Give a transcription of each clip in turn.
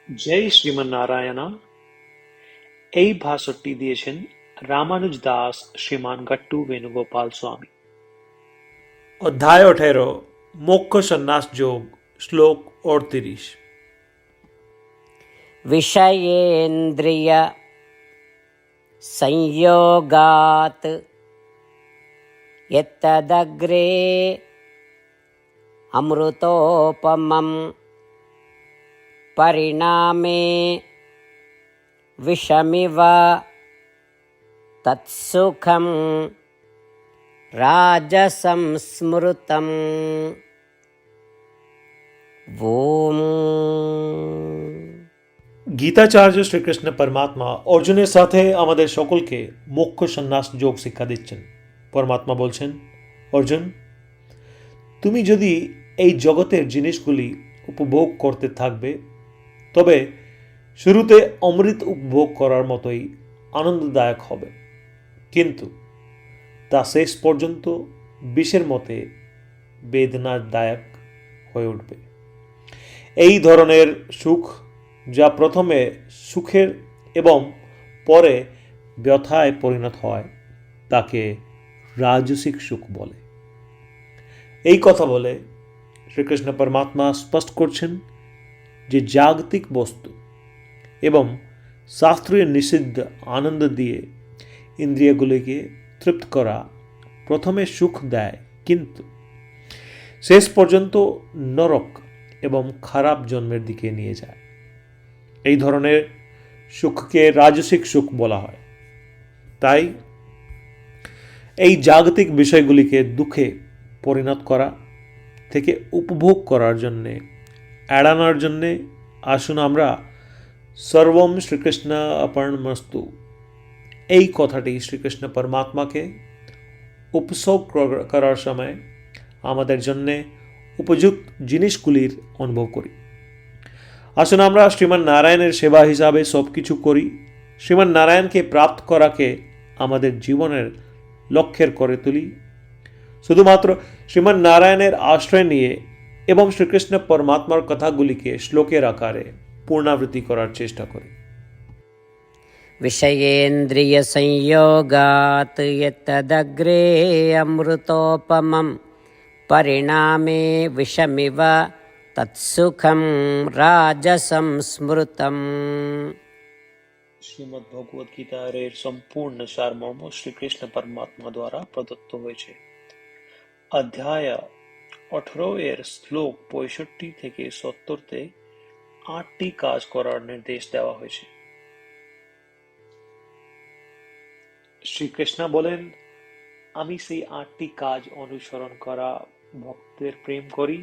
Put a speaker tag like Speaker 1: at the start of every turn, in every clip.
Speaker 1: জয় শ্রীমন্নারায়ণা। এই ভাষণটি দিয়েছেন রামানুজ দাস শ্রীমান গট্টু বেণুগোপাল স্বামী।
Speaker 2: अध्याय 18 मोक्ष संन्यास योग श्लोक 38।
Speaker 3: विषयेन्द्रिय संयोगात् यत्तदग्रे अमृतोपमं परिणामे विषमिव तत्सुखं राजसंस्मृतम्। ओम।
Speaker 2: গীতাচার্য শ্রীকৃষ্ণ পরমাত্মা অর্জুনের সাথে আমাদের সকলকে মোক্ষ সন্ন্যাস যোগ শিক্ষা দিচ্ছেন। পরমাত্মা বলছেন, অর্জুন, তুমি যদি এই জগতের জিনিসগুলি উপভোগ করতে থাকবে তবে শুরুতে অমৃত উপভোগ করার মতোই আনন্দদায়ক হবে, কিন্তু তা শেষ পর্যন্ত বিষের মতে বেদনাদায়ক হয়ে উঠবে। এই ধরনের সুখ, যা প্রথমে সুখের এবং পরে ব্যথায় পরিণত হয়, তাকে রাজসিক সুখ বলে। এই কথা বলে শ্রীকৃষ্ণ পরমাত্মা স্পষ্ট করছেন যে জাগতিক বস্তু এবং শাস্ত্রীয় নিষিদ্ধ আনন্দ দিয়ে ইন্দ্রিয়গুলিকে তৃপ্ত করা প্রথমে সুখ দেয়, কিন্তু শেষ পর্যন্ত নরক এবং খারাপ জন্মের দিকে নিয়ে যায়। এই ধরনের সুখকে রাজসিক সুখ বলা হয়। তাই এই জাগতিক বিষয়গুলিকে দুঃখে পরিণত করা থেকে উপভোগ করার জন্যে, এড়ানোর জন্যে আসুন আমরা সর্বম শ্রীকৃষ্ণ অর্পণমস্তু এই কথাটি শ্রীকৃষ্ণ পরমাত্মাকে উপসর্গ করার সময় আমাদের জন্যে উপযুক্ত জিনিসগুলির অনুভব করি। আসুন আমরা শ্রীমান নারায়ণের সেবা হিসাবে সব কিছু করি। শ্রীমান নারায়ণকে প্রাপ্ত করাকে আমাদের জীবনের লক্ষ্যের করে তুলি। শুধুমাত্র শ্রীমান নারায়ণের আশ্রয় নিয়ে এবং শ্রীকৃষ্ণ পরমাত্মার কথাগুলিকে শ্লোকের আকারে পুনরাবৃত্তি করার চেষ্টা করি।
Speaker 3: विषयेन्द्रिय संयोगात् यत्तदग्रे अमृतोपमं परिणामे विषमिव तत्सुखं राजसंस्मृतम्।
Speaker 1: শ্রীমদ্ ভগবদ গীতার এর সম্পূর্ণ সারমর্ম শ্রীকৃষ্ণ পরমাত্মা দ্বারা প্রদত্ত হয়েছে। অধ্যায় 18 এর শ্লোক 65 থেকে 70-তে 8টি কাজ করার নির্দেশ দেওয়া হয়েছে। শ্রীকৃষ্ণ বলেন, আমি সেই 8টি কাজ অনুসরণ করা ভক্তদের প্রেম করি।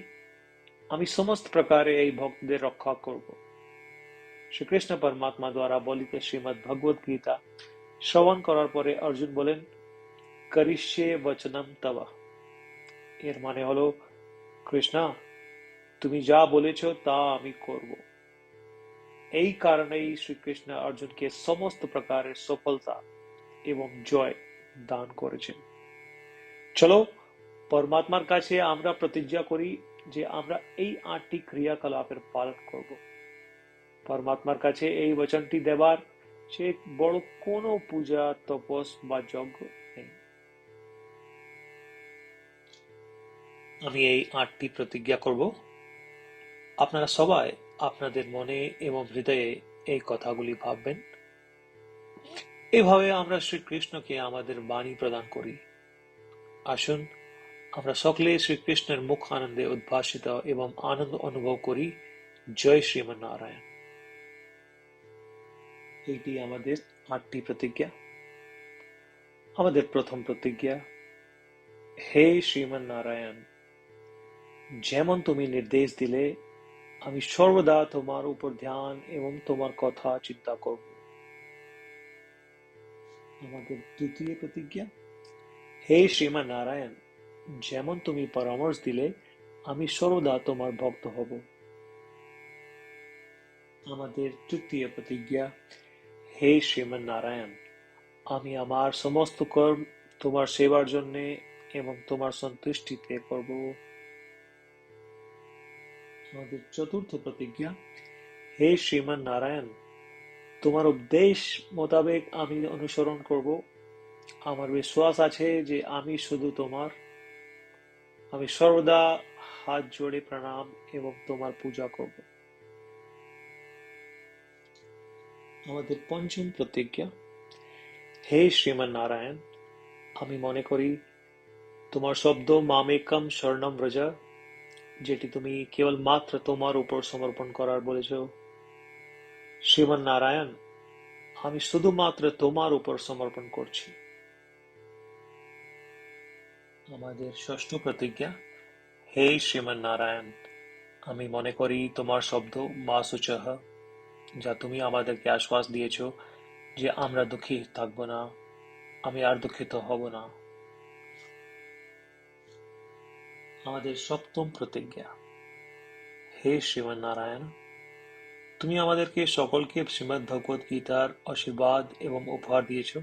Speaker 1: আমি সমস্ত প্রকারে এই ভক্তদের রক্ষা করব। শ্রীকৃষ্ণ পরমাত্মা দ্বারা বলিত শ্রীমদ্ ভগবদ গীতা শ্রবণ করার পরে অর্জুন বলেন, করিষ্যে বচনম তব। এর মানে হলো, কৃষ্ণ, তুমি যা বলেছ তা আমি করব। এই কারণেই শ্রীকৃষ্ণ অর্জুনকে সমস্ত প্রকারের সফলতা এবং জয় দান করেছেন। চলো পরমাত্মার কাছে আমরা প্রতিজ্ঞা করি যে আমরা এই 8টি ক্রিয়াকলাপের পালন করব। পরমাত্মার কাছে এই বচনটি দেবার সে বড় কোনো পূজা, তপস বা যজ্ঞ নেই। আমি এই 8টি প্রতিজ্ঞা করব। আপনারা সবাই আপনাদের মনে এবং হৃদয়ে এই কথাগুলি ভাববেন। এভাবে আমরা শ্রীকৃষ্ণকে আমাদের বাণী প্রদান করি। আসুন আমরা সকলে শ্রীকৃষ্ণের মুখ আনন্দে উদ্ভাসিত এবং আনন্দ অনুভব করি। জয় শ্রীমন্নারায়ণ। এইটি আমাদের 8টি প্রতিজ্ঞা। আমাদের প্রথম প্রতিজ্ঞা, হে শ্রীমন্নারায়ণ, যেমন তুমি নির্দেশ দিলে আমি সর্বদা তোমার উপর ধ্যান এবং তোমার কথা চিন্তা করব। আমাদের দ্বিতীয় প্রতিজ্ঞা, হে শ্রীমন্নারায়ণ, যেমন তুমি পরামর্শ দিলে আমি সর্বদা তোমার ভক্ত হব। আমাদের তৃতীয় প্রতিজ্ঞা, হে শ্রীমন্নারায়ণ, আমি আমার সমস্ত কর্ম তোমার সেবার জন্য এবং তোমার সন্তুষ্টিতে করব। আমাদের চতুর্থ প্রতিজ্ঞা, হে শ্রীমান নারায়ণ, তোমার উপদেশ মোতাবেক আমি অনুসরণ করব। আমার বিশ্বাস আছে যে আমি সর্বদা হাত জোড়ে প্রণাম এবং তোমার পূজা করব। আমাদের পঞ্চম প্রতিজ্ঞা। হে শ্রীমান নারায়ণ, আমি মনে করি তোমার শব্দ মামেকম শরণম ব্রজ, যেটি তুমি কেবল মাত্র তোমার উপর সমর্পণ করার বলেছ। শ্রীমান নারায়ণ, আমি শুধুমাত্র তোমার উপর সমর্পণ করছি। আমাদের ষষ্ঠ প্রতিজ্ঞা। হে শ্রীমান নারায়ণ, আমি মনে করি তোমার শব্দ মা শুচঃ, যা তুমি আমাদেরকে আশ্বাস দিয়েছ যে আমরা দুঃখী থাকব না, আমি আর দুঃখিত হব না। আমাদের সপ্তম প্রতিজ্ঞা। হে শ্রীমান নারায়ণ, তুমি আমাদেরকে সকলকে শ্রীমদ্ ভগবদ গীতার আশীর্বাদ এবং উপহার দিয়েছ।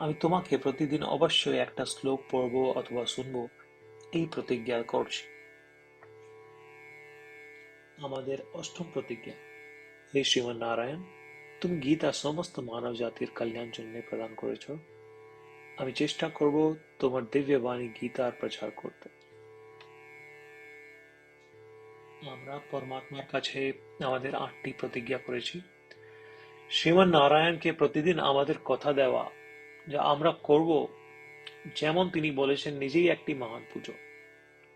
Speaker 1: আমি তোমাকে প্রতিদিন অবশ্যই একটা শ্লোক পড়ব অথবা শুনব, এই প্রতিজ্ঞা করছি। আমাদের অষ্টম প্রতিজ্ঞা। হে শ্রীমান নারায়ণ, তুমি গীতা সমস্ত মানব জাতির কল্যাণ জন্য প্রদান করেছ। আমি চেষ্টা করব তোমার দিব্য বাণী গীতার প্রচার করতে। আমরা পরমাত্মার কাছে আমাদের 8টি প্রতিজ্ঞা করেছি। শ্রীমান নারায়ণকে প্রতিদিন আমাদের কথা দেওয়া, যা আমরা করব যেমন তিনি বলেছেন, নিজেই একটি মহান পুজো।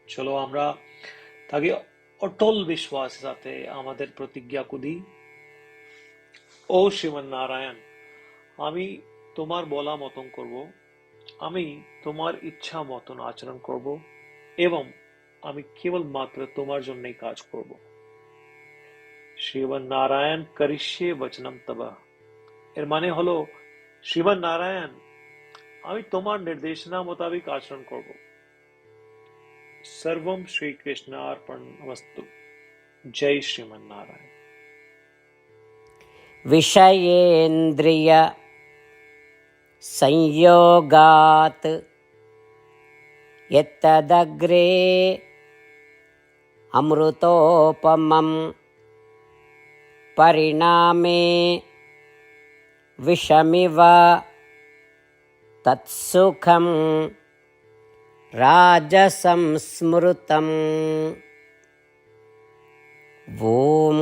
Speaker 1: চলো আমরা তাকে অটল বিশ্বাসের সাথে আমাদের প্রতিজ্ঞা দিই। ও শ্রীমান নারায়ণ, আমি তোমার বলা মতন করব, আমি তোমার ইচ্ছা মতন আচরণ করব এবং আমি কেবল মাত্র তোমার জন্যই কাজ করব। শ্রীমান নারায়ণ করিষ্যে বচনম তব, এর মানে হলো, শ্রীমান নারায়ণ, আমি তোমার নির্দেশনা মোতাবেক আচরণ করব। সর্বম শ্রীকৃষ্ণার্পণমস্তু। জয় শ্রীমান নারায়ণ।
Speaker 3: विषयेन्द्रिय संयोगात् यत्तदग्रे अमृतोपमं परिणामे विषमिव तत्सुखं राजसंस्मृतम्। ॐ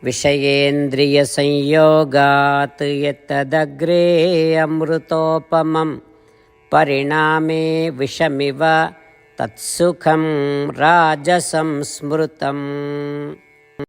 Speaker 3: विषयेन्द्रियसंयोगात् यत्तदग्रे अमृतोपमं परिणामे विषमिव तत्सुखं राजसंस्मृतम्।